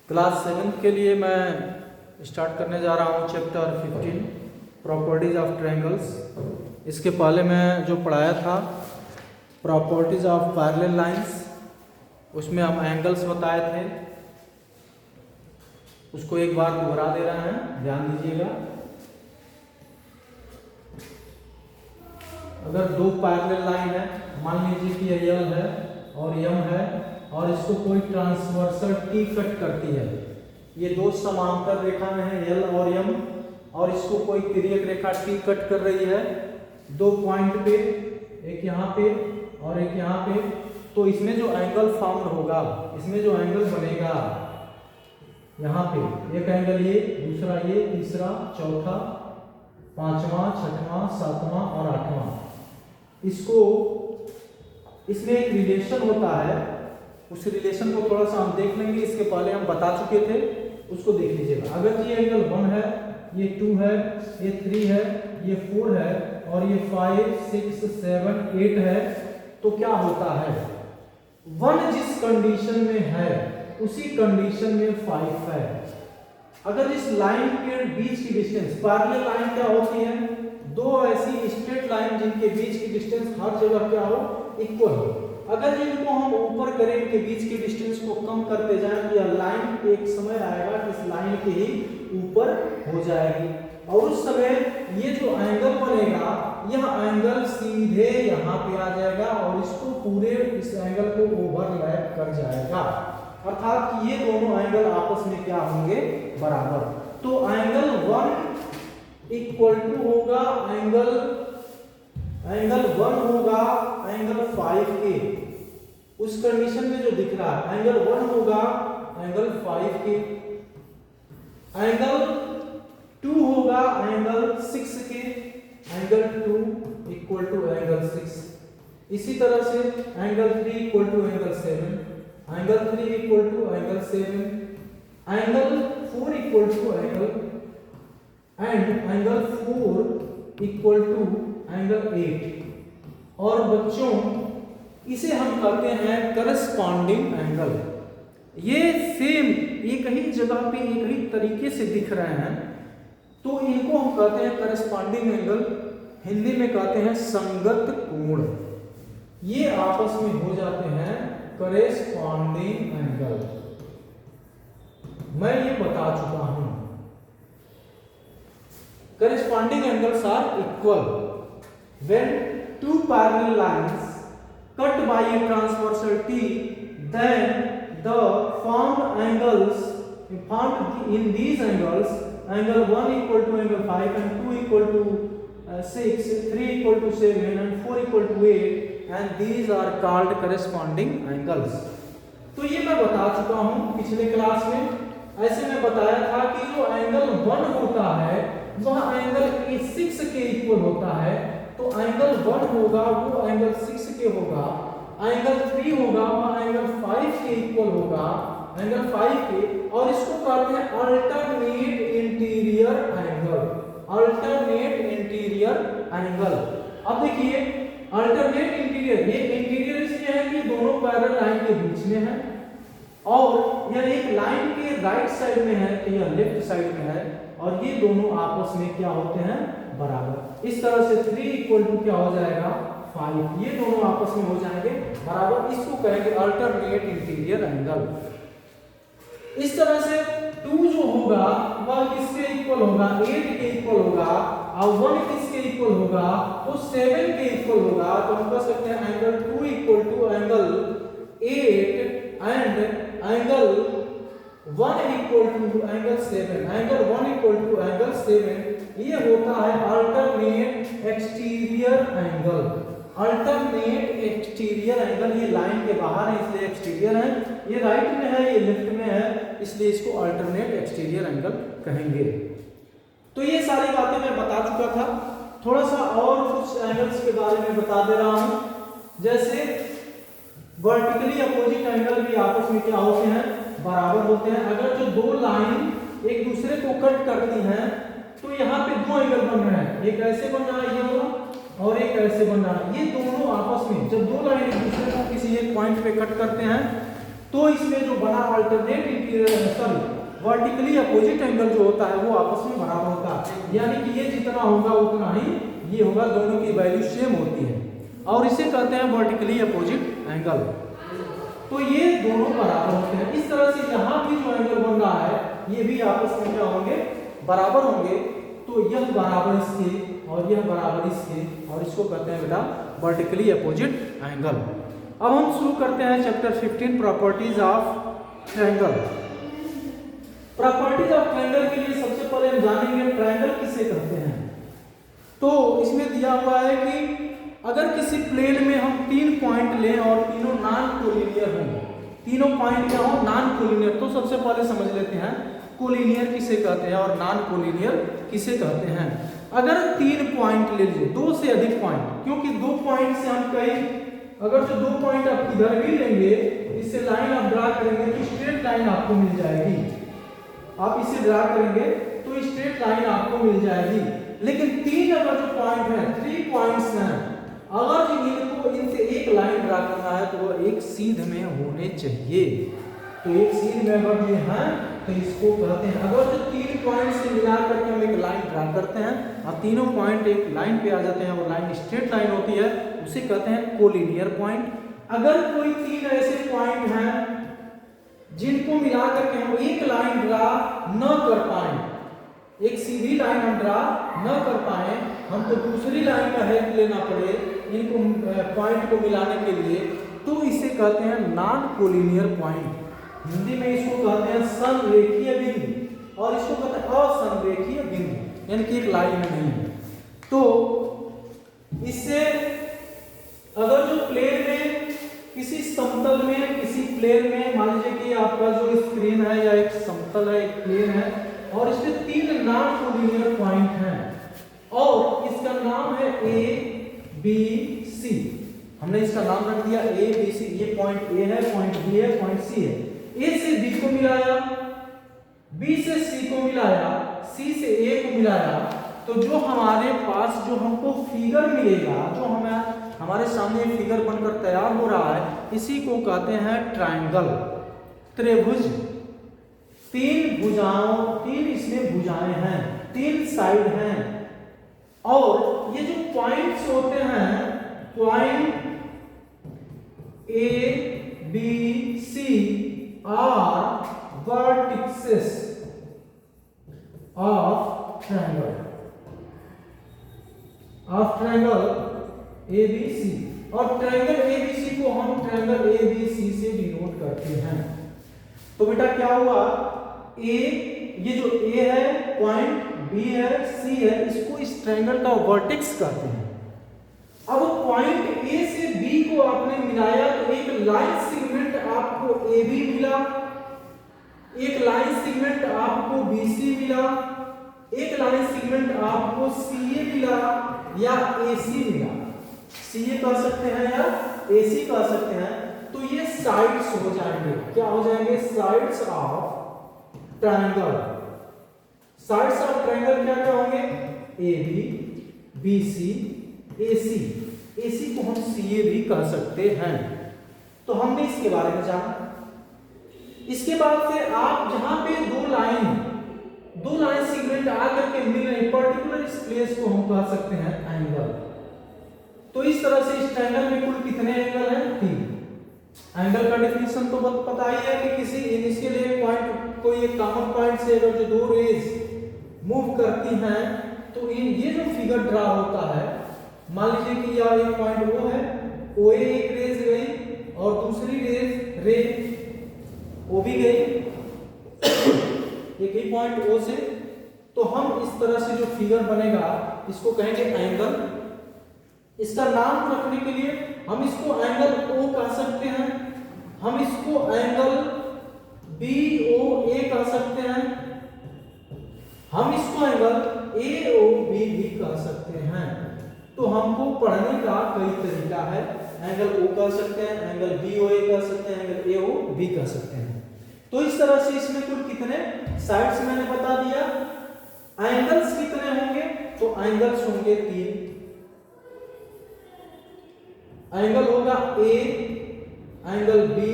Class 7 के लिए मैं स्टार्ट करने जा रहा हूँ चैप्टर 15 प्रॉपर्टीज ऑफ ट्रायंगल्स। इसके पहले मैं जो पढ़ाया था प्रॉपर्टीज ऑफ पैरेलल लाइंस, उसमें हम एंगल्स बताए थे, उसको एक बार दोहरा दे रहे हैं, ध्यान दीजिएगा। अगर दो पैरेलल लाइन है, मान लीजिए कि ये L है और M है और इसको कोई ट्रांसवर्सल T कट करती है। ये दो समांतर रेखा में है L और M और इसको कोई तिर्यक रेखा T कट कर रही है दो पॉइंट पे, एक यहाँ पे और एक यहाँ पे। तो इसमें जो एंगल फॉर्म होगा, इसमें जो एंगल बनेगा यहाँ पे, एक एंगल ये, दूसरा ये, तीसरा, चौथा, पांचवा, छठवां, सातवां और आठवां, इसको इसमें एक रिलेशन होता है। उस रिलेशन को थोड़ा सा हम देख लेंगे, इसके पहले हम बता चुके थे, उसको देख लीजिएगा। अगर ये एंगल 1 है, ये 2 है, ये 3 है, ये 4 है और ये 5, 6, 7, 8 है, तो क्या होता है, 1 जिस कंडीशन में है उसी कंडीशन में 5 है। अगर इस लाइन के बीच की डिस्टेंस, पैरेलल लाइन क्या होती है, दो ऐसी स्ट्रेट लाइन जिनके बीच की डिस्टेंस हर जगह क्या हो, इक्वल हो। अगर इनको हम ऊपर करें, इनके बीच की डिस्टेंस को कम करते जाएं, तो यह लाइन एक समय आएगा कि इस लाइन के ही ऊपर हो जाएगी और उस समय ये जो एंगल बनेगा, यह एंगल सीधे यहाँ पे आ जाएगा और इसको पूरे इस एंगल को ओवरलैप कर जाएगा, अर्थात कि ये दोनों एंगल आपस में क्या होंगे, बराबर। तो एंगल 1 इक्वल टू होगा एंगल 1 होगा एंगल 5 के, उस कंडीशन में जो दिख रहा है एंगल 1 होगा एंगल 5 के, एंगल 2 होगा एंगल 6 के, एंगल 2 इक्वल टू एंगल 6। इसी तरह से angle 3 equal to angle 7, angle 3 equal to angle 7, angle 4 equal to angle angle 4 equal to angle 8। और बच्चों इसे हम कहते हैं करस्पॉन्डिंग एंगल। ये सेम एक ही जगह पे एक ही तरीके से दिख रहे हैं, तो इनको हम कहते हैं करस्पॉन्डिंग एंगल, हिंदी में कहते हैं संगत कोण। ये आपस में हो जाते हैं करेस्पॉन्डिंग एंगल। मैं ये बता चुका हूं, corresponding angles are equal when two parallel lines cut by a transversal T, then the formed angles formed in these angles, angle 1 equal to angle 5 and 2 equal to 6, 3 equal to 7 and 4 equal to 8, and these are called corresponding angles। तो ये मैं बता चुका हूं पिछले class में। ऐसे में बताया था कि जो एंगल 1 होता है वह एंगल 6 के इक्वल होता है, तो एंगल 1 होगा वो एंगल 6 के होगा, एंगल 3 होगा वह एंगल 5 के इक्वल होगा, एंगल 5 के, और इसको कहते हैं alternate interior angle, alternate interior angle. अब देखिए अल्टरनेट इंटीरियर, ये इंटीरियर इसलिए है कि दोनों पैरेलल लाइन के बीच में है और यह एक लाइन के राइट साइड में है, यह लेफ्ट साइड में है और ये दोनों आपस में क्या होते हैं, बराबर। इस तरह से 3 इक्वल टू क्या हो जाएगा, 5, ये दोनों आपस में हो जाएंगे बराबर। इसको कहेंगे अल्टरनेट इंटीरियर एंगल। इस तरह से 2 जो होगा वह किसके इक्वल होगा, 8 के इक्वल होगा, और 1 किसके इक्वल होगा, तो 7 के इक्वल होगा। तो हम कह सकते हैं angle 2 equal to angle 8 and angle 1 equal to angle 7, angle 1 equal to angle 7। ये होता है alternate exterior angle, alternate exterior angle. ये लाइन के बाहर है इसलिए एक्सटीरियर है, ये राइट में है ये लेफ्ट में है इसलिए इसको अल्टरनेट एक्सटीरियर एंगल कहेंगे। तो ये सारी बातें मैं बता चुका था, थोड़ा सा और कुछ एंगल्स के बारे में बता दे रहा हूं। जैसे वर्टिकली अपोजिट एंगल भी आपस में क्या होते हैं, बराबर होते हैं। अगर जो दो लाइन एक दूसरे को कट करती हैं तो यहाँ पे दो एंगल बन रहे हैं, एक ऐसे बन रहा है ये वाला और एक ऐसे बन रहा है। ये दोनों आपस में जब दो लाइन एक दूसरे को किसी एक पॉइंट पे कट करते हैं तो इसमें जो बना alternate interior sorry vertically opposite angle जो होता है वो आपस में बराबर होता है, यानी कि ये जितना होगा उतना ही ये होगा, दोनों की वैल्यू सेम होती है और इसे कहते हैं वर्टिकली अपोजिट एंगल। तो ये दोनों बराबर होते हैं। इस तरह से यहाँ भी जो एंगल बन रहा है ये भी आपस में क्या होंगे, बराबर होंगे। तो यह बराबर इसके और यह बराबर इसके, और इसको कहते हैं बेटा वर्टिकली अपोजिट एंगल। अब हम शुरू करते हैं chapter 15 properties of triangle. Properties of triangle के लिए सबसे पहले हम जानेंगे ट्रायंगल किसे कहते हैं। तो इसमें दिया हुआ है कि अगर किसी प्लेन में हम 3 पॉइंट लें और तीनों नॉन कोलिनियर हों, तीनों पॉइंट क्या हो, नॉन कोलिनियर, तो सबसे पहले समझ लेते हैं कोलिनियर किसे कहते हैं और नॉन कोलिनियर किसे कहते हैं। अगर 3 पॉइंट ले लीजिए, 2 से अधिक पॉइंट, क्योंकि 2 पॉइंट से हम कहीं अगर जो 2 पॉइंट आप इधर भी लेंगे, इससे लाइन आप ड्रा करेंगे तो स्ट्रेट लाइन आपको मिल जाएगी। आप इसे ड्रा करेंगे तो स्ट्रेट लाइन आपको मिल जाएगी। लेकिन 3 अगर जो पॉइंट है, 3 पॉइंट्स हैं, अगर इनको इनसे एक लाइन ड्रा करना है तो वो एक सीध में होने चाहिए। तो एक सीध में अगर ये हैं तो इसको कहते हैं, अगर जो 3 पॉइंट से मिला करके हम एक लाइन ड्रा करते हैं और तीनों पॉइंट एक लाइन पे आ जाते हैं, वो लाइन स्ट्रेट लाइन होती है, उसे कहते हैं कोलिनियर पॉइंट। अगर कोई 3 ऐसे पॉइंट हैं जिनको मिला करके हम एक लाइन ड्रा न कर पाए, एक सीधी लाइन हम ड्रा न कर पाए, हमको दूसरी लाइन का हेल्प लेना पड़े इनको पॉइंट को मिलाने के लिए, तो इसे कहते हैं नॉन कोलिनियर पॉइंट। हिंदी में इसको कहते हैं संरेखीय बिंदु और इसको कहते हैं असंरेखीय बिंदु, यानी कि एक लाइन में नहीं है। तो इससे अगर जो प्लेन में किसी समतल में, किसी प्लेन में, मान लीजिए कि आपका जो स्क्रीन है या एक समतल है, एक प्लेन है और इसमें 3 नॉन कोलिनियर पॉइंट हैं और इसका नाम है ए बी सी। हमने इसका नाम रख दिया ए बी सी। ये पॉइंट ए है, पॉइंट बी है, पॉइंट सी है। ए से बी को मिलाया, बी से सी को मिलाया, सी से ए को मिलाया, तो जो हमारे पास जो हमको फिगर मिलेगा, जो हमारे सामने फिगर बनकर तैयार हो रहा है, इसी को कहते हैं ट्रायंगल, त्रिभुज। 3 भुजाओं, 3 इसमें भुजाएं हैं, 3 साइड हैं और ये जो पॉइंट्स होते हैं, point A B C are vertices of triangle, A B C. और ट्रायंगल ए बी सी को हम ट्रायंगल ए बी सी से डिनोट करते हैं। तो बेटा क्या हुआ, ए, ये जो ए है, पॉइंट बी है, सी है, इसको इस ट्रायंगल का वर्टेक्स कहते हैं। अब पॉइंट ए से बी को आपने मिलाया तो एक लाइन सेगमेंट आपको ए बी मिला, एक लाइन सेगमेंट आपको बी सी मिला, एक लाइन सेगमेंट आपको सी ए मिला या ए सी मिला। सी ए कह सकते हैं या ए सी कह सकते हैं। तो ये साइड्स हो जाएंगे, क्या हो जाएंगे, sides of triangle. Sides of triangle क्या क्या होंगे, ए बी, बी सी, ए सी। ए सी को हम सी ए भी कह सकते हैं। तो हमने इसके बारे में जाना। इसके बाद से आप जहां पे दो लाइन सेगमेंट आकर के मिल रहे, पर्टिकुलर इस प्लेस को हम कह सकते हैं एंगल। तो इस तरह से इस ट्रायंगल में कुल कितने एंगल हैं, 3। एंगल का डेफिनेशन तो पता ही है कि किसी इनिशियल एक पॉइंट, कोई एक कॉमन पॉइंट से अगर जो 2 रेज मूव करती हैं तो ये जो फिगर ड्रा होता है, मान लीजिए कि यह एक पॉइंट वो है, ओ ए एक रेज गई और दूसरी रे ओ भी गई एक ही पॉइंट ओ से, तो हम इस तरह से जो फिगर बनेगा इसको कहेंगे एंगल। इसका नाम रखने के लिए हम इसको एंगल ओ कह सकते हैं, हम इसको एंगल बी ओ ए कह सकते हैं, हम इसको एंगल ए ओ बी भी कह सकते हैं। तो हमको पढ़ने का कई तरीका है, एंगल ओ कह सकते हैं, एंगल बी ओ ए कह सकते हैं, एंगल ए ओ बी कह सकते हैं। तो इस तरह से इसमें कुल कितने साइड्स मैंने बता दिया। एंगल्स कितने होंगे, तो एंगल्स होंगे 3। एंगल होगा ए, एंगल बी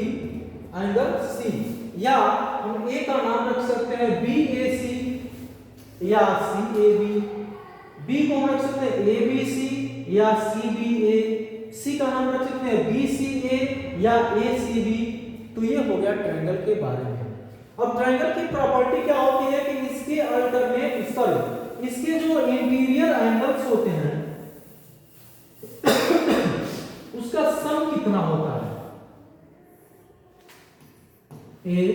एंगल सी, या हम ए का नाम रख सकते हैं बी ए सी या सी ए बी, बी को हम रख सकते हैं ए बी सी या सी बी ए, सी का नाम रख सकते हैं बी सी ए या ए सी बी। तो ये हो गया ट्रायंगल के बारे में। अब ट्रायंगल की प्रॉपर्टी क्या होती है कि इसके अल्टरनेट सॉरी इसके जो इंटीरियर एंगल्स होते हैं उसका सम कितना होता है, A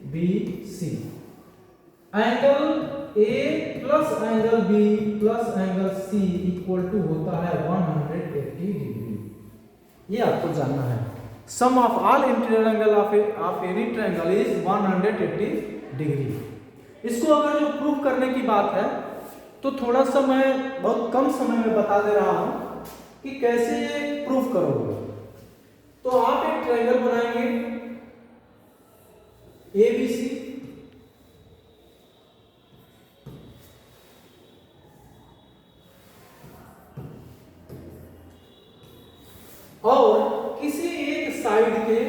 B C, angle A plus angle B plus angle C equal to होता है 180 डिग्री। ये आपको जानना है। Sum of all interior angle of any triangle is 180 degree. इसको अगर जो प्रूव करने की बात है तो थोड़ा सा मैं बहुत कम समय में बता दे रहा हूं कि कैसे ये प्रूव करोगे। तो आप एक ट्रायंगल बनाएंगे ए बी सी, और किसी एक साइड के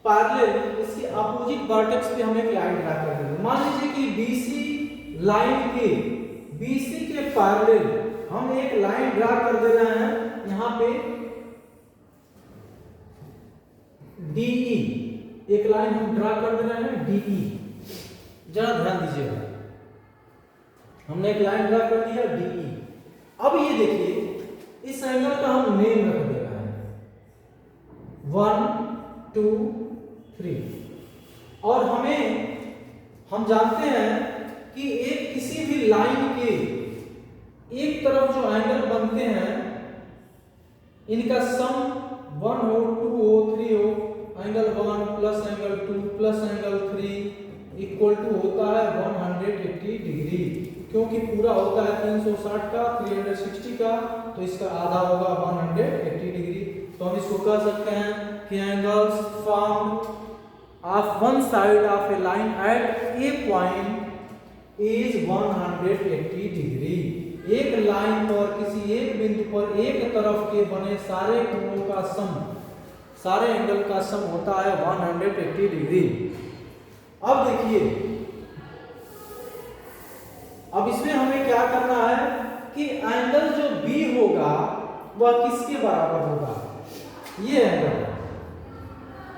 पैरेलल इसके अपोजिट वर्टेक्स पे हम एक लाइन ड्रा कर देंगे। मान लीजिए कि BC लाइन के BC के पैरेलल हम एक लाइन ड्रा कर दे रहे हैं यहाँ पे DE, एक लाइन हम ड्रा कर दे रहे हैं DE। जरा ध्यान दीजिएगा, हमने एक लाइन ड्रा कर दिया DE। अब ये देखिए इस एंगल का हम नेम रख दे रहे हैं 1 2 3, और हम जानते हैं कि एक किसी भी लाइन के एक तरफ जो एंगल बनते हैं इनका सम 1 हो 2 हो 3 हो, angle 1 plus angle 2 plus angle 3 equal to होता है 180 डिग्री। क्योंकि पूरा होता है 360 का 360 का, तो इसका आधा होगा 180 डिग्री। तो हम इसको कह सकते हैं कि angles formed of one side of A line at A point is 180 degree. एक लाइन पर किसी एक बिंदु पर एक तरफ के बने सारे कोणों का सम, सारे एंगल का सम होता है 180 डिग्री। अब देखिए, अब इसमें हमें क्या करना है कि एंगल जो B होगा वह किसके बराबर होगा, ये एंगल।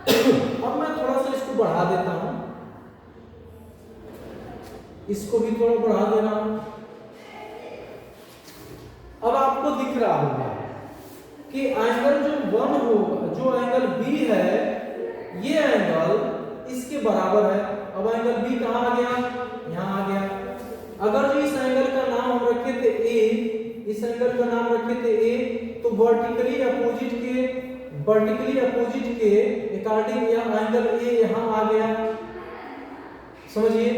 अब मैं थोड़ा सा इसको बढ़ा देता हूं, इसको भी थोड़ा बढ़ा दे रहा हूं। अब आपको दिख रहा होगा कि एंगल जो 1 होगा, जो एंगल B है, ये एंगल इसके बराबर है। अब एंगल B कहां आ गया, यहां आ गया। अगर जो इस एंगल का नाम हम रखे थे A, इस एंगल का नाम रखे थे A, तो वर्टिकली अपोजिट के अकॉर्डिंग यह एंगल A यहां आ गया। समझिए,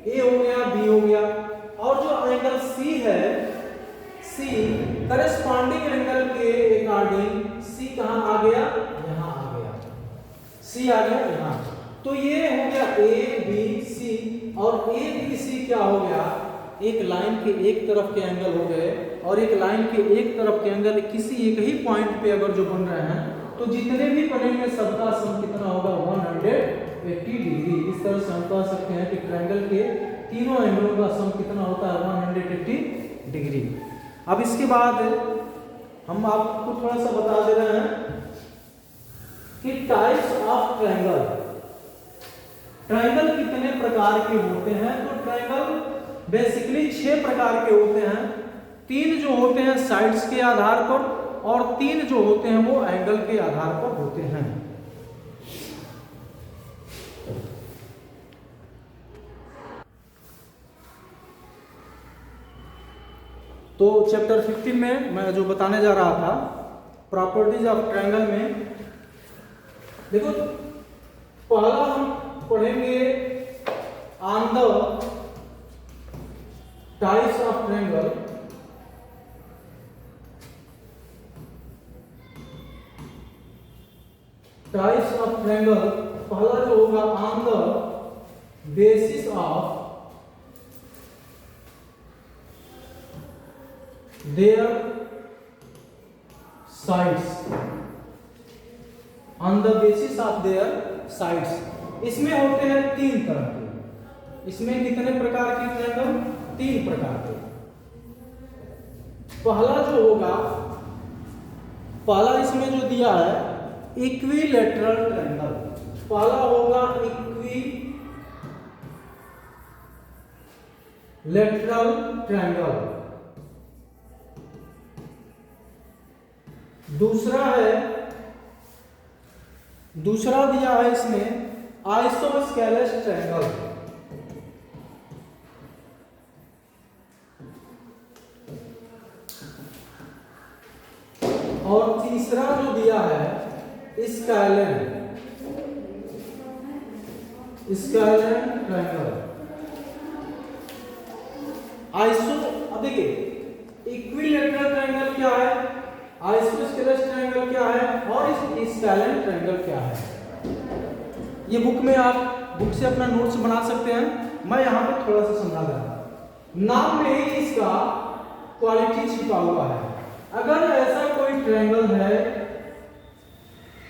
A हो गया, B हो गया। और जो एंगल C है, C करस्पॉन्डिंग एंगल के अकॉर्डिंग C कहां आ गया, यहां आ गया। C आ गया यहां। तो ये हो गया A B C, और A B C क्या हो गया, एक लाइन के एक तरफ के एंगल हो गए, और एक लाइन के एक तरफ के एंगल किसी एक ही पॉइंट पे अगर जो बन रहे हैं तो जितने भी बनेंगे सबका सम कितना होगा, 180 डिग्री। इस तरह से हम कह सकते हैं कि ट्रायंगल के तीनों एंगलों का सम कितना होता है, 180 डिग्री। अब इसके बाद हम आपको थोड़ा सा बता दे रहे हैं कि टाइप्स ऑफ ट्रायंगल, ट्रायंगल कितने प्रकार के होते हैं। तो ट्रायंगल बेसिकली 6 प्रकार के होते हैं। 3 जो होते हैं साइड्स के आधार पर, और 3 जो होते हैं वो एंगल के आधार पर होते हैं। तो चैप्टर 15 में मैं जो बताने जा रहा था प्रॉपर्टीज ऑफ ट्रायंगल में, देखो पहला हम पढ़ेंगे on the types of triangle. Types of triangle पहला जो होगा on the basis of their sides. On the basis of their sides. इसमें होते हैं 3 तरह के। इसमें कितने प्रकार के ट्रायंगल? 3 प्रकार के। पहला जो होगा, पहला इसमें जो दिया है इक्विलैटरल ट्रायंगल। पहला होगा इक्विलैटरल ट्रायंगल। दूसरा दिया है इसमें आइसोस्केलस ट्रायंगल। और तीसरा जो दिया है स्कैलन ट्रायंगल। अब देखिए इक्विलैटरल ट्रायंगल क्या है, आइसोस्केलस ट्रायंगल क्या है और स्कैलन ट्रायंगल क्या है। ये बुक में आप बुक से अपना नोट्स बना सकते हैं। मैं यहाँ पे थोड़ा सा समझा दे रहा हूं। नाम में ही इसका क्वालिटी छिपा हुआ है। अगर ऐसा कोई ट्रायंगल है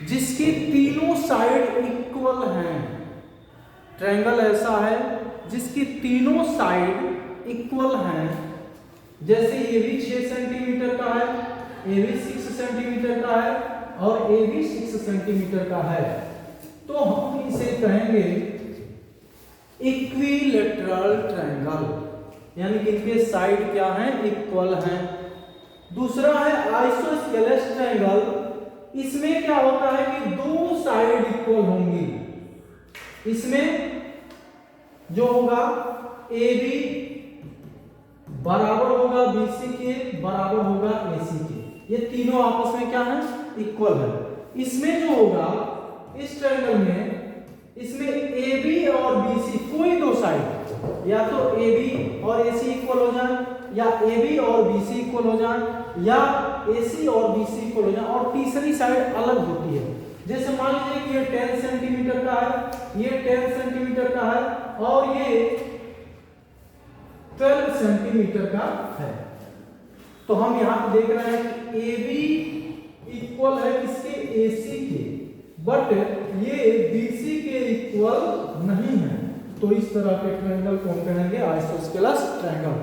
जिसकी तीनों साइड इक्वल हैं, ट्रायंगल ऐसा है जिसकी तीनों साइड इक्वल हैं, जैसे ये भी 6 सेंटीमीटर का है, ये भी 6 सेंटीमीटर का है और ये भी 6 सेंटीमीटर का है, तो हम इसे कहेंगे इक्विलैटरल ट्रायंगल, यानी कि इनके साइड क्या हैं? इक्वल हैं। दूसरा है आइसोस्केलस ट्रायंगल। इसमें क्या होता है कि 2 साइड इक्वल होंगी। इसमें जो होगा AB बराबर होगा BC के, बराबर होगा AC के। ये तीनों आपस में क्या है? इक्वल है। इसमें जो होगा इस ट्रायंगल में, इसमें AB और BC कोई 2 साइड, या तो AB और AC इक्वल हो जाए, या AB और BC इक्वल हो जाए, या AC और BC इक्वल हो जाए, और तीसरी साइड अलग होती है। जैसे मान लीजिए कि ये 10 सेंटीमीटर का है, ये 10 सेंटीमीटर का है और ये 12 सेंटीमीटर का है। तो हम यहाँ पे देख रहे हैं कि AB इक्वल है किसके? AC के, बट ये BC के इक्वल नहीं है। तो इस तरह के ट्रायंगल को हम कहेंगे आइसोस्केलस ट्रायंगल।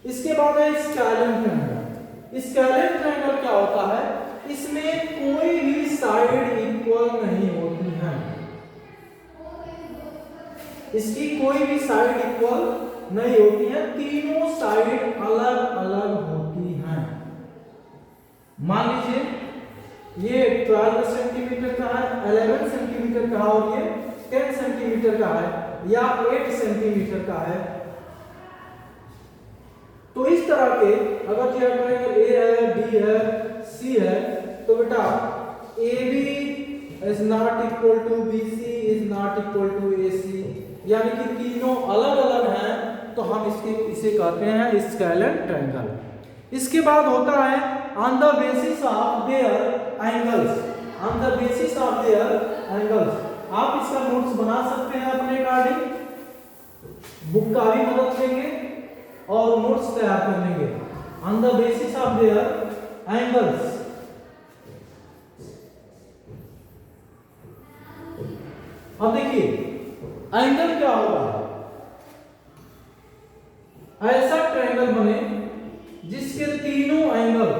इसके बाद है स्कैलन ट्रायंगल। स्कैलन ट्रायंगल क्या होता है? इसमें कोई भी साइड इक्वल नहीं होती है। इसकी कोई भी साइड इक्वल नहीं होती है, तीनों साइड अलग अलग होती हैं। मान लीजिए ये 12 सेंटीमीटर का है, 11 सेंटीमीटर का है और ये 10 सेंटीमीटर का है, या 8 सेंटीमीटर का है। तो इस तरह के अगर जो ट्रायंगल A है, B है, C है, तो बेटा AB is not equal to BC is not equal to AC, यानी कि तीनों अलग अलग हैं, तो हम इसे कहते हैं स्कैलन ट्रायंगल। इसके बाद होता है on the basis of their angles. On the basis of their angles आप इसका नोट्स बना सकते हैं अपने अकॉर्डिंग, बुक का भी मदद लेंगे और नोट्स तैयार कर लेंगे। On the basis of their angles, अब देखिए एंगल क्या होगा? ऐसा ट्रायंगल बने जिसके तीनों एंगल,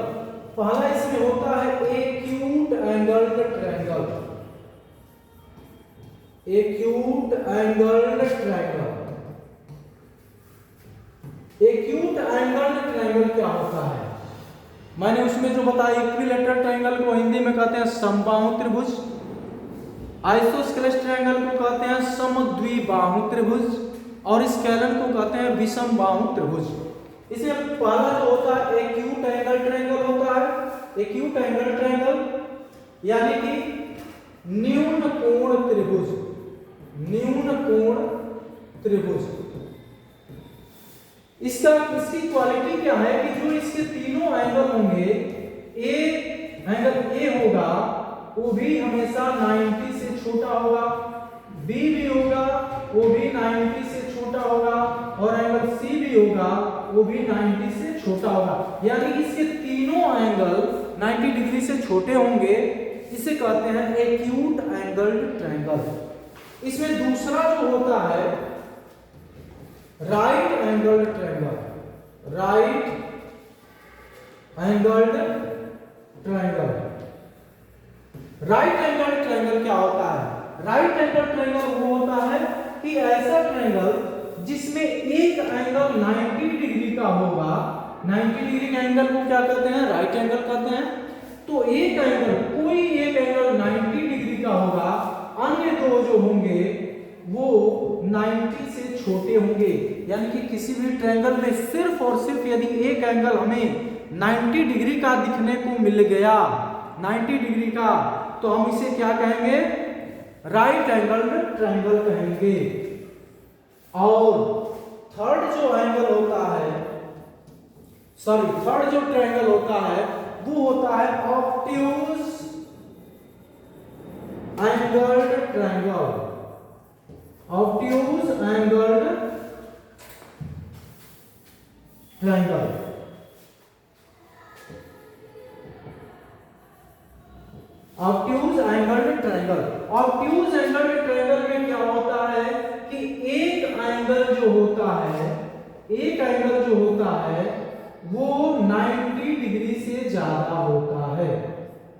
पहला इसमें होता है acute angled triangle. Acute angled triangle. Acute angled triangle क्या होता है? मैंने उसमें जो बताया इक्विलैटरल ट्रायंगल को हिंदी में कहते हैं समबाहु त्रिभुज, आइसोस्केलस ट्रायंगल को कहते हैं समद्विबाहु त्रिभुज, और स्कैलन को कहते हैं विषम बाहु त्रिभुज। इसमें पहला जो होता है एक्यूट एंगल ट्रायंगल होता है। एक्यूट एंगल ट्रायंगल यानी कि न्यून कोण त्रिभुज। न्यून कोण त्रिभुज, इसकी क्वालिटी क्या है कि जो इसके तीनों एंगल होंगे, एंगल A होगा वो भी हमेशा 90 से छोटा होगा, B भी होगा वो भी 90 से छोटा होगा, और एंगल C भी होगा वो भी 90 से छोटा होगा। यानी कि इसके तीनों एंगल 90 डिग्री से छोटे होंगे, इसे कहते हैं एक्यूट एंगल्ड ट्रायंगल। इसमें दूसरा जो होता है right angled triangle. Right angled triangle, right angled triangle क्या होता है? राइट एंगल ट्रायंगल वो होता है कि ऐसा ट्रायंगल जिसमें एक एंगल 90 डिग्री का होगा। 90 डिग्री का एंगल को क्या कहते हैं? राइट एंगल कहते हैं। तो एक एंगल, कोई एक एंगल 90 डिग्री का होगा, अन्य दो जो होंगे वो 90 से छोटे होंगे। यानी कि किसी भी ट्रायंगल में सिर्फ और सिर्फ यदि एक एंगल हमें 90 डिग्री का दिखने को मिल गया, 90 डिग्री का, तो हम इसे क्या कहेंगे? राइट एंगल्ड ट्रायंगल कहेंगे। और थर्ड जो एंगल होता है, थर्ड जो ट्रायंगल होता है वो होता है obtuse angled triangle. Obtuse angled triangle. Obtuse angled triangle. Obtuse angled triangle में क्या होता है कि एक एंगल जो होता है, एक एंगल जो होता है वो 90 डिग्री से ज्यादा होता है।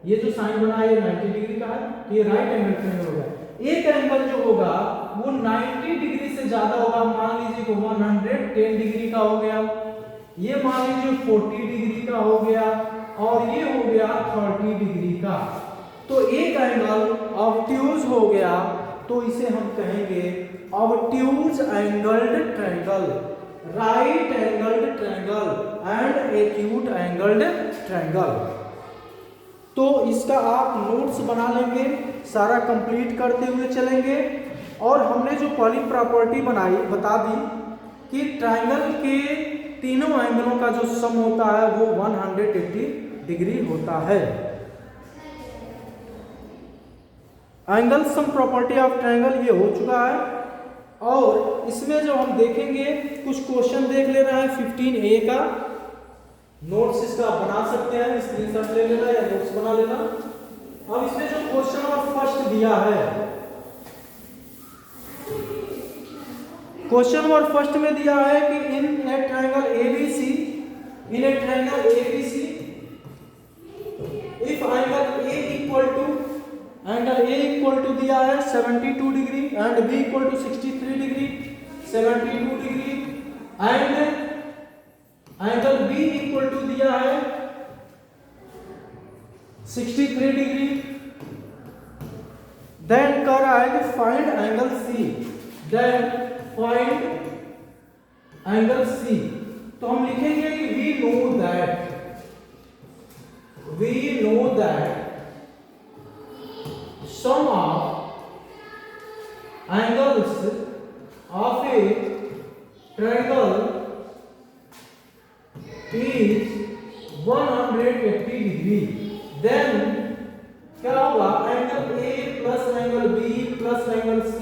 ये जो साइन बना है ये 90 डिग्री का है, तो ये राइट एंगल ट्रायंगल होगा। एक एंगल जो होगा वो 90 डिग्री से ज्यादा होगा। मान लीजिए कि 110 डिग्री का हो गया, ये मान लीजिए 40 डिग्री का हो गया, और ये हो गया 30 डिग्री का। तो एक एंगल ऑब्ट्यूज हो गया, तो इसे हम कहेंगे obtuse angled triangle, right angled triangle and acute angled triangle. तो इसका आप नोट्स बना लेंगे, सारा कंप्लीट करते हुए चलेंगे। और हमने जो पहली प्रॉपर्टी बनाई, बता दी कि ट्रायंगल के तीनों एंगलों का जो सम होता है वो 180 डिग्री होता है। Angle sum property of triangle ये हो चुका है। और इसमें जो हम देखेंगे कुछ क्वेश्चन देख ले रहा है 15A का। नोट्स इसका बना सकते हैं, स्क्रीनशॉट ले लेना या नोट्स बना लेना। अब इसमें जो क्वेश्चन और फर्स्ट दिया है, क्वेश्चन और फर्स्ट में दिया है कि in a triangle ABC, in a triangle ABC if angle A equal to, angle A equal to दिया है 72 degree and B equal to 63 degree, 72 degree, and angle B equal to दिया है 63 degree. Then कह रहा है कि find angle C, then find angle C। तो हम लिखेंगे कि we know that sum of angles of a triangle is 180 degree. Then क्या होगा? Angle A plus angle B plus angle C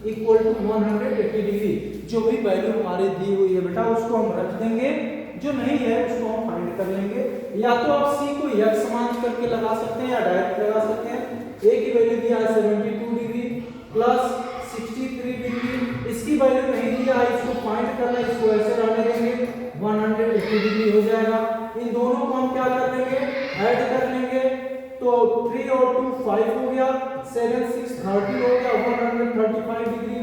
equal to 180 degree. जो भी वैल्यू हमारे दी हुई है बेटा उसको हम रख देंगे, जो नहीं है उसको हम फाइंड कर लेंगे। या तो आप C को x मान करके लगा सकते हैं या डायरेक्ट लगा सकते हैं। A की वैल्यू दिया है 72 डिग्री प्लस 63 डिग्री, इसकी वैल्यू नहीं दिया है, इसको फाइंड करना है, इसको ऐसे रहने देंगे, 180 डिग्री हो जाएगा। इन दोनों को हम क्या कर लेंगे? ऐड कर लेंगे। तो 3 और 2 5 हो गया, 7 6 30 हो गया, 135 डिग्री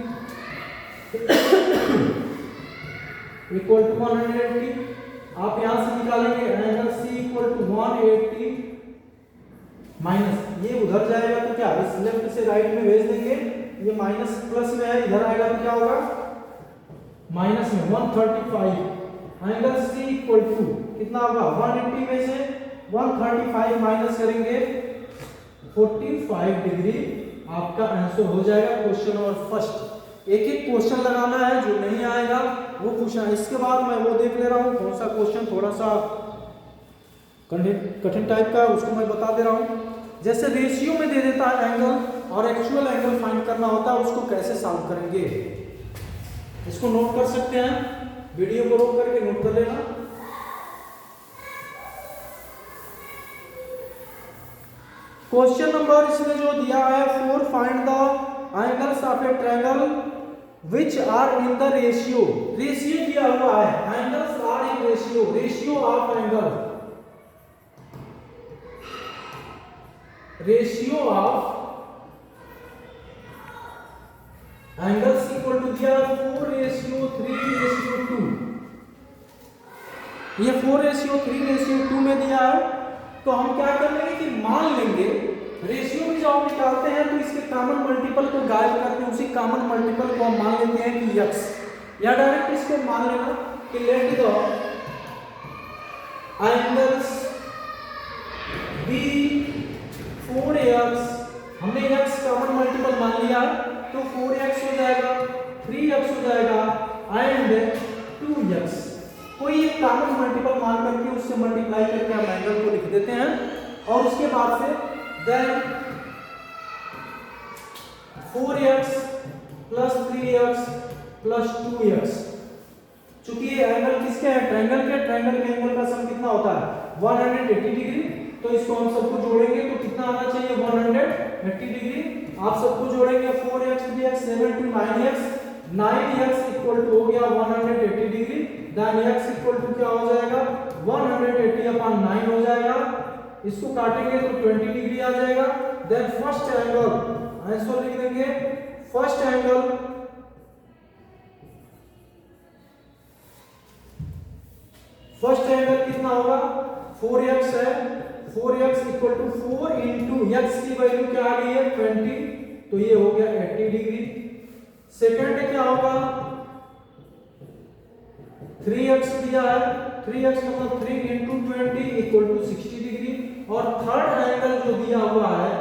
इक्वल टू 180। आप यहां से निकालेंगे angle C equal to 180 minus, ये उधर जाएगा तो क्या इस लेफ्ट से राइट में भेज देंगे, ये माइनस प्लस में है, इधर आएगा तो क्या होगा? माइनस में 135। एंगल C इक्वल टू कितना होगा? 180 में से 135 माइनस करेंगे 45 डिग्री। आपका आंसर हो जाएगा क्वेश्चन और फर्स्ट। एक एक क्वेश्चन लगाना है, जो नहीं आएगा वो पूछना। इसके बाद मैं वो देख ले रहा हूँ कौन सा क्वेश्चन थोड़ा सा कठिन टाइप का, उसको मैं बता दे रहा हूँ। जैसे रेशियो में दे देता है एंगल और एक्चुअल एंगल फाइंड करना होता है, उसको कैसे सॉल्व करेंगे, इसको नोट कर सकते हैं। वीडियो को रोक करके नोट कर लेना। क्वेश्चन नंबर इसमें जो दिया है 4, find the angles of a triangle which are in the ratio. Ratio दिया हुआ है, angles are in ratio, ratio of angle, ratio of angles equal to दिया 4:3:2। ये 4:3:2 में दिया है। तो हम क्या कर लेंगे कि मान लेंगे, रेशियो में जब हम निकालते हैं तो इसके कॉमन मल्टीपल को गायब करके उसी कॉमन मल्टीपल को हम मान लेते हैं कि x, या डायरेक्ट इसको मान लेना कि let the angles B 4x, हमने x कॉमन मल्टीपल मान लिया तो 4x हो जाएगा, 3x हो जाएगा एंड 2x। कोई एक कॉमन मल्टीपल मान करके उससे मल्टीप्लाई करके हम एंगल को लिख देते हैं और उसके बाद से then 4x plus 3x plus 2x। चूंकि ये एंगल किसके है, ट्रायंगल के, ट्रायंगल के एंगल का सम कितना होता है 180 डिग्री। तो इसको हम सबको जोड़ेंगे तो कितना आना चाहिए 180 डिग्री। आप सबको जोड़ेंगे 4x 3x 7 to 9x, 9x equal to हो गया 180 degree. Then x equal to क्या हो जाएगा 180/9 हो जाएगा। इसको काटेंगे तो 20 डिग्री आ जाएगा। देन फर्स्ट एंगल आंसर लिख देंगे, फर्स्ट एंगल कितना होगा 4x है, 4x equal to 4 into x की वैल्यू क्या आ गई है 20, तो ये हो गया 80 डिग्री। सेकंड क्या होगा 3x दिया है, 3x मतलब 3 इंटू 20 इक्वल टू 60 डिग्री। और थर्ड एंगल जो दिया हुआ है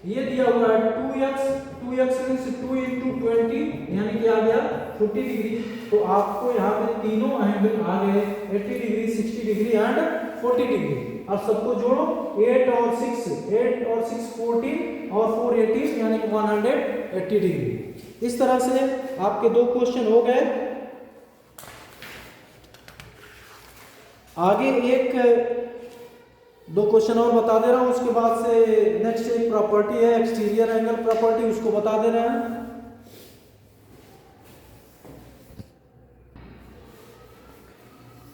ये दिया हुआ है 2x मींस 2 इंटू 20 यानी कि आ गया 40 डिग्री। तो आपको यहाँ पे तीनों एंगल आ गए 80 डिग्री, 60 डिग्री एंड 40 डिग्री। अब सबको जोड़ो 8 और 6 14 और 4 18 यानी कि 180 डिग्री। इस तरह से आपके दो क्वेश्चन हो गए। आगे एक दो क्वेश्चन और बता दे रहा हूं, उसके बाद से नेक्स्ट एक प्रॉपर्टी है एक्सटीरियर एंगल प्रॉपर्टी, उसको बता दे रहे हैं।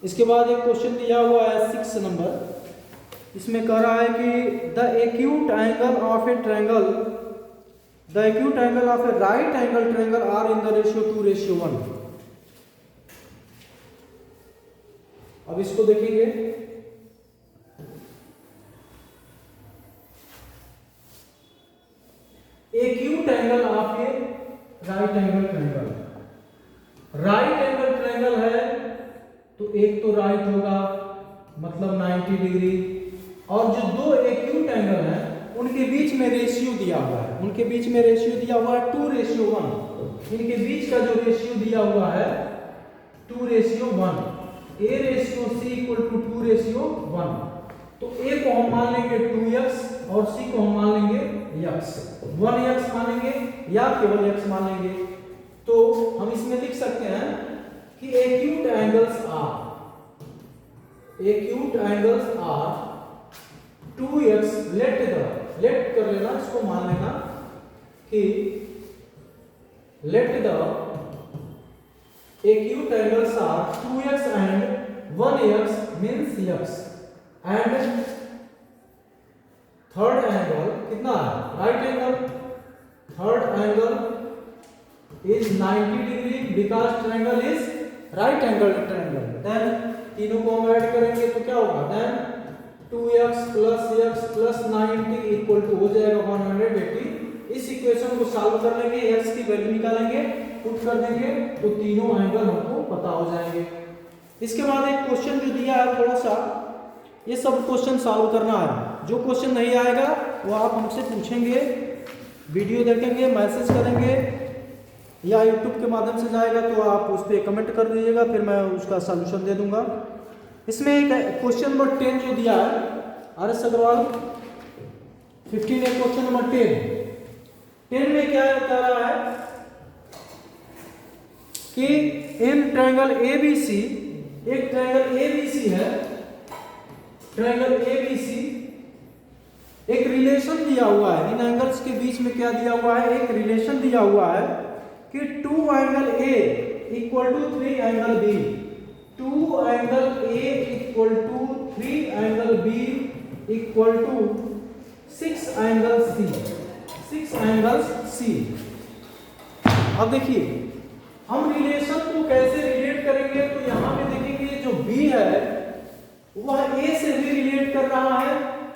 इसके बाद एक क्वेश्चन दिया हुआ है 6 नंबर। इसमें कह रहा है कि the acute angle of a triangle, the acute angle of a right angle triangle are in the ratio 2:1। अब इसको देखेंगे, acute angle of a right angle triangle, right angle triangle है तो एक तो राइट होगा मतलब 90 डिग्री, और जो दो एक्यूट एंगल हैं उनके बीच में रेशियो दिया हुआ है, उनके बीच में रेशियो दिया हुआ है 2:1। इनके बीच का जो रेशियो दिया हुआ है 2:1, a ratio c equal to 2:1। तो a को हम मान लेंगे 2x और c को हम मान लेंगे x, 1x मानेंगे या केवल x मान लेंगे। तो हम इसमें लिख सकते हैं कि acute angles are 2x, late कर लेना, इसको मान लेना कि let the acute angles are 2x and 1x means x, and third angle कितना है right angle, third angle is 90 degree because triangle is right angle triangle. Then तीनों को हम ऐड करेंगे तो क्या होगा, then 2x plus x plus 90 equal to हो जाएगा 180। इस इक्वेशन को सॉल्व कर लेंगे, x की वैल्यू निकालेंगे, पुट कर देंगे तो तीनों एंगल हमको पता हो जाएंगे। इसके बाद एक क्वेश्चन जो दिया है थोड़ा सा, ये सब क्वेश्चन सॉल्व करना है। जो क्वेश्चन नहीं आएगा वो आप हमसे पूछेंगे, वीडियो देखेंगे, मैसेज करेंगे या यूट्यूब के माध्यम से जाएगा तो आप उस पर कमेंट कर दीजिएगा, फिर मैं उसका सॉल्यूशन दे दूंगा। इसमें एक क्वेश्चन नंबर 10 जो दिया है RS अग्रवाल 15 है, क्वेश्चन नंबर 10 में क्या कह रहा है कि इन ट्रायंगल ABC, एक ट्रायंगल ABC है, ट्रायंगल ABC एक रिलेशन दिया हुआ है, इन एंगल्स के बीच में क्या दिया हुआ है, एक रिलेशन दिया हुआ है कि 2 angle A equal to 3 angle B, 2 angle A equal to 3 angle B equal to 6 angle C, 6 angle C. अब देखिए हम रिलेशन को कैसे रिलेट करेंगे, तो यहां पे देखेंगे जो बी है वह ए से भी रिलेट कर रहा है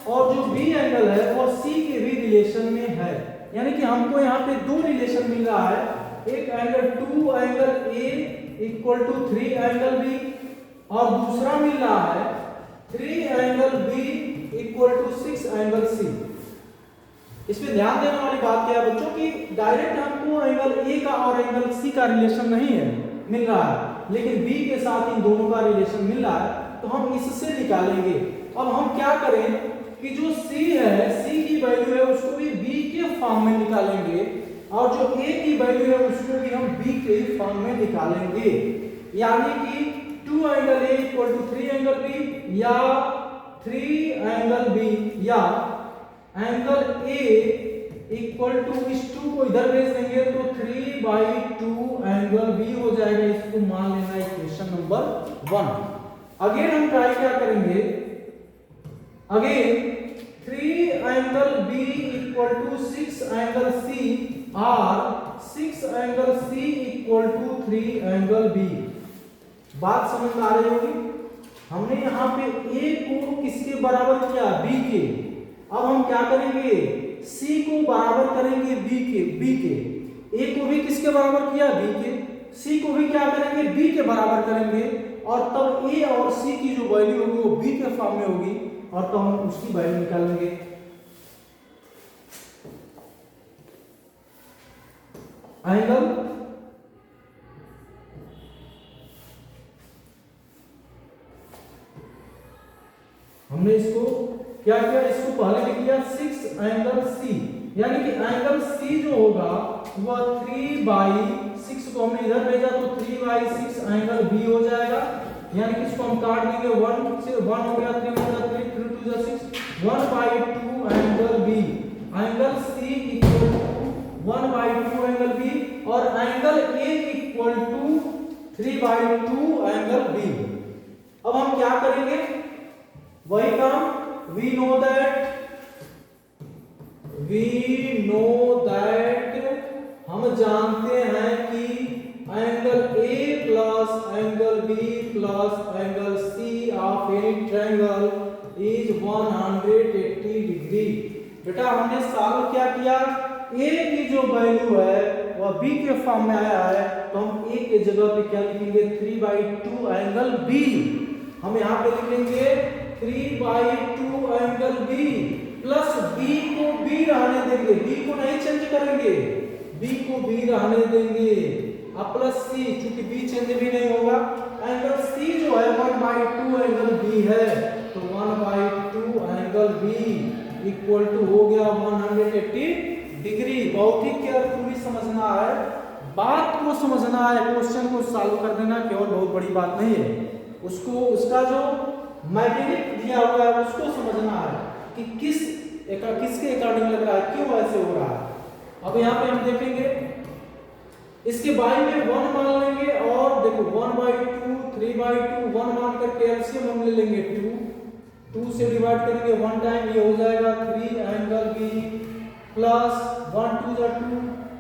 और जो बी एंगल है वो सी के भी रिलेशन में है, यानी कि हमको यहाँ पे दो रिलेशन मिल रहा है, एक angle 2 angle A equal to 3 angle B और दूसरा मिल रहा है 3 angle B equal to 6 angle C. इसमें ध्यान देने वाली बात क्या है बच्चों की डायरेक्ट हमको एंगल ए का और एंगल सी का रिलेशन नहीं है मिल रहा है, लेकिन बी के साथ इन दोनों का रिलेशन मिल रहा है, तो हम इससे निकालेंगे। अब हम क्या करें कि जो सी है, सी की वैल्यू है उसको भी बी के फॉर्म में निकालेंगे और जो ए की वैल्यू है उसको भी हम बी के फॉर्म में निकालेंगे, यानी कि 2 angle A equal to 3 angle B या 3 एंगल बी या एंगल ए इक्वल टू इस 2 को इधर भेज देंगे तो 3/2 एंगल बी हो जाएगा। इसको मान लेना इक्वेशन नंबर 1। अगेन हम ट्राई क्या करेंगे, again 3 angle B equal to 6 angle C और 6 angle C equal to 3 angle B. बात समझ में आ रही होगी। हमने यहाँ पे ए को किसके बराबर किया, बी के। अब हम क्या करेंगे, सी को बराबर करेंगे बी के। ए को भी किसके बराबर किया, बी के। सी को भी क्या करेंगे, बी के बराबर करेंगे और तब ए और सी की जो वैल्यू होगी वो बी के फॉर्म में होगी और तो हम उसकी वैल्यू निकालेंगे। एंगल हमने इसको क्या किया, इसको पहले लिख लिया 6 एंगल सी, यानी कि एंगल सी जो होगा वह 3/6 को हमने इधर भेजा तो 3/6 एंगल बी हो जाएगा, यानी कि इसको हम काट देंगे 1 से 1 हो गया 3 हो गया 3 3 2 6 1/2 angle B. Angle C equal to 1/2 angle B और angle A equal to 3/2 angle B. अब हम क्या करेंगे, वही काम, we know that हम जानते हैं कि angle A plus angle B plus angle C of any triangle is 180 degree. बेटा हमने सॉल्व क्या किया, A की जो वैल्यू है वह B के फॉर्म में आया है, तो हम A के जगह पे क्या लिखेंगे 3/2 एंगल B। हम यहाँ पे लिखेंगे 3/2 एंगल B प्लस B को B रहने देंगे, B को नहीं चेंज करेंगे, B को B रहने देंगे अब प्लस C, चूंकि B चेंज भी नहीं होगा। एंगल C जो है 1/2 एंगल B है, तो 1/2 एंगल B इक्वल टू हो गया 180 डिग्री। बहुत ही केयरफुली समझना है, बात को समझना है, क्वेश्चन को सॉल्व कर देना केवल बहुत बड़ी बात नहीं है, उसको उसका जो मैकेनिक दिया हुआ है उसको समझना है कि किसके अकॉर्डिंग लग रहा है, क्यों ऐसे हो रहा है। अब यहाँ पे हम देखेंगे इसके बाई में 1 मान लेंगे और देखो 1/2 3/2 1 मान करके एलसीएम हम ले लेंगे 2 से डिवाइड करेंगे 1 टाइम, ये हो जाएगा 3 angle B plus 1 2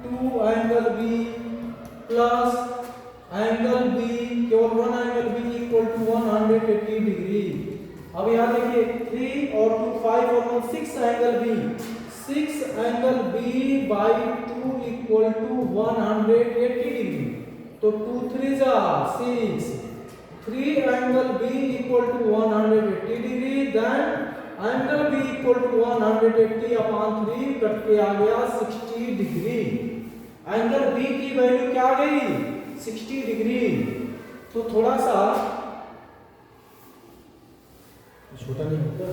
2 angle B plus angle B, केवल 1 angle B equal to 180 degree. अब यहाँ देखिए 3 और 2 5 और 1 6 angle B, 6 angle B by 2 equal to 180 degree, तो 2 3 जा 6, 3 angle B equal to 180 degree, then angle B equal to 180/3 cut के आ गया 60 डिग्री। एंगल बी की वैल्यू क्या आ गई, 60 डिग्री। तो थोड़ा सा छोटा नहीं होता,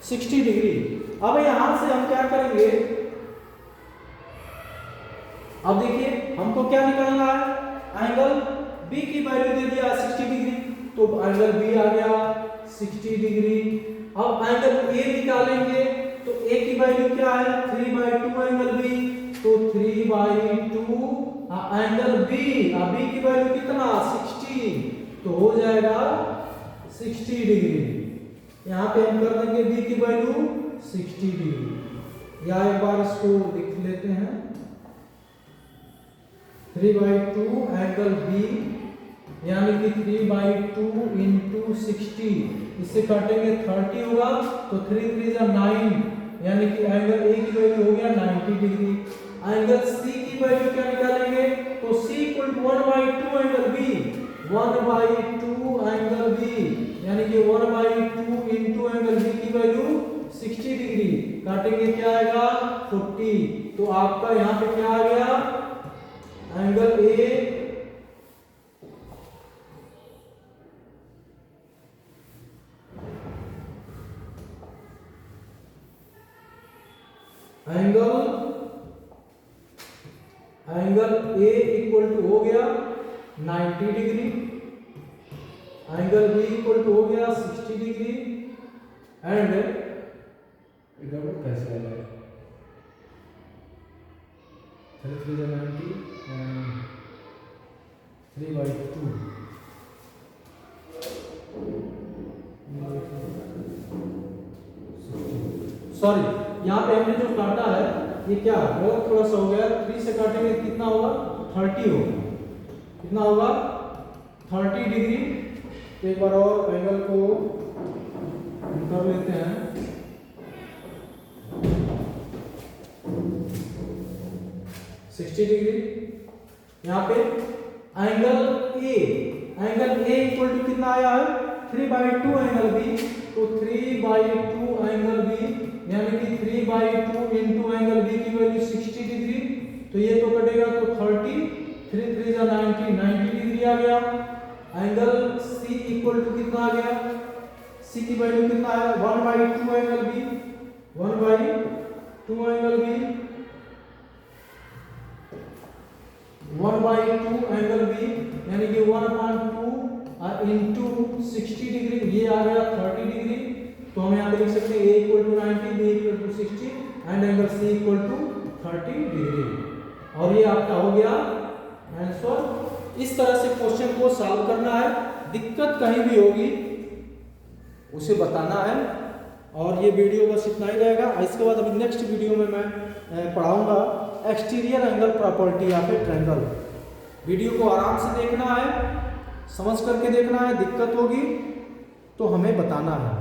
60 डिग्री। अब यहां से हम क्या करेंगे, अब देखिए हमको क्या निकालना है, एंगल बी की वैल्यू वैल्यू दे दिया 60 डिग्री, तो एंगल बी आ गया 60 डिग्री। अब एंगल ए निकालेंगे तो ए की वैल्यू क्या है 3/2 एंगल बी, तो 3/2 एंगल बी, बी की वैल्यू कितना 60, तो हो जाएगा 60 डिग्री। यहाँ पे हम कर देंगे बी की वैल्यू 60 डिग्री, या एक बार इसको लिख लेते हैं 3/2 एंगल बी यानी कि 3/2 इंटू 60, इससे काटेंगे 30 होगा, तो 3 3 जा 9 यानी कि एंगल ए की वैल्यू हो गया 90 डिग्री। एंगल सी की वैल्यू क्या निकालेंगे, तो C equal to 1/2 angle B, 1/2 angle B यानी कि 1/2 इंटू एंगल बी की वैल्यू 60 डिग्री, काटेंगे क्या आएगा 40, तो आपका यहाँ पे क्या आ गया angle A angle A equal to हो गया 90 degree, angle B equal to हो गया 60 डिग्री, एंड इधर कैसे आ जाएगा 3 90 एंड 3/2 सॉरी, यहाँ पे हमने जो काटा है ये क्या गलत थोड़ा सा हो गया, 3 से काटेंगे कितना होगा 30 होगा, कितना होगा 30 डिग्री। तो एक बार और एंगल को कर लेते हैं, डिग्री। यहाँ पे एंगल ए इक्वल टू कितना आया है 3/2 एंगल बी, तो 3/2 एंगल बी यानी कि 3/2 इंटू एंगल बी की वैल्यू 60 डिग्री, तो ये तो कटेगा तो 30, 3 3 जा 90 डिग्री आ गया। एंगल सी इक्वल टू कितना आ गया, सी की वैल्यू कितना है 1/2 angle B, 1/2 angle B, 1/2 angle B यानी कि 1/2 इंटू 60 डिग्री, ये आ गया 30 डिग्री। तो हम यहाँ पे लिख सकते हैं a equal to 90, b equal to 60 and angle c equal to 30 degree, और ये आपका हो गया आंसर। इस तरह से क्वेश्चन को सॉल्व करना है, दिक्कत कहीं भी होगी उसे बताना है, और ये वीडियो बस इतना ही रहेगा। इसके बाद अभी नेक्स्ट वीडियो में मैं पढ़ाऊंगा एक्सटीरियर एंगल प्रॉपर्टी या फिर ट्रायंगल। वीडियो को आराम से देखना है, समझ करके देखना है, दिक्कत होगी तो हमें बताना है।